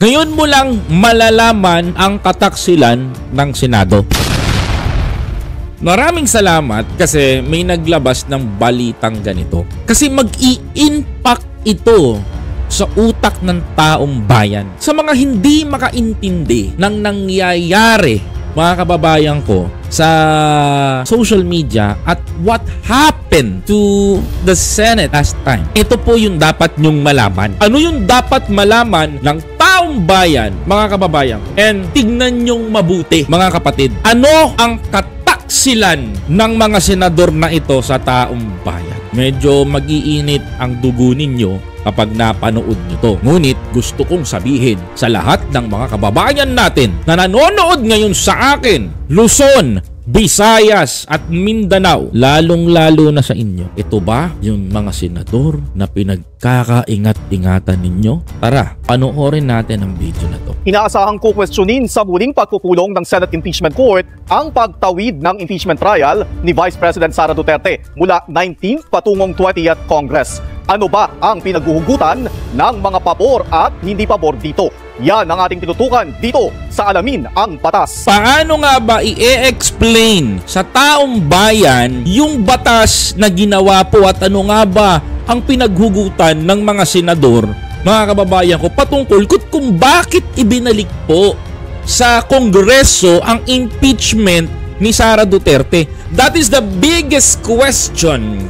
Ngayon mo lang malalaman ang kataksilan ng Senado. Maraming salamat kasi may naglabas ng balitang ganito. Kasi mag-i-impact ito sa utak ng taong bayan. Sa mga hindi makaintindi ng nangyayari, mga kababayan ko, sa social media at what happened to the Senate last time. Ito po yung dapat nyong malaman. Ano yung dapat malaman ng taong bayan, mga kababayan? And tignan nyong mabuti, mga kapatid. Ano ang kataksilan ng mga senador na ito sa taong bayan? Medyo mag-iinit ang dugo ninyo kapag napanood nyo to. Ngunit gusto kong sabihin sa lahat ng mga kababayan natin na nanonood ngayon sa akin, Luzon, Visayas at Mindanao, lalong-lalo na sa inyo. Ito ba yung mga senador na pinagkakaingat-ingatan ninyo? Tara, panoorin natin ang video na to. Inaasahang kukwestiyonin sa muling pagpupulong ng Senate Impeachment Court ang pagtawid ng impeachment trial ni Vice President Sara Duterte mula 19th patungong 20th Congress. Ano ba ang pinaghuhugutan ng mga pabor at hindi pabor dito? Yan ang ating tinutukan dito sa Alamin ang Batas. Paano nga ba i-explain sa taong bayan yung batas na ginawa po at ano nga ba ang pinaghugutan ng mga senador, mga kababayan ko, patungkol kung bakit ibinalik po sa Kongreso ang impeachment ni Sara Duterte? That is the biggest question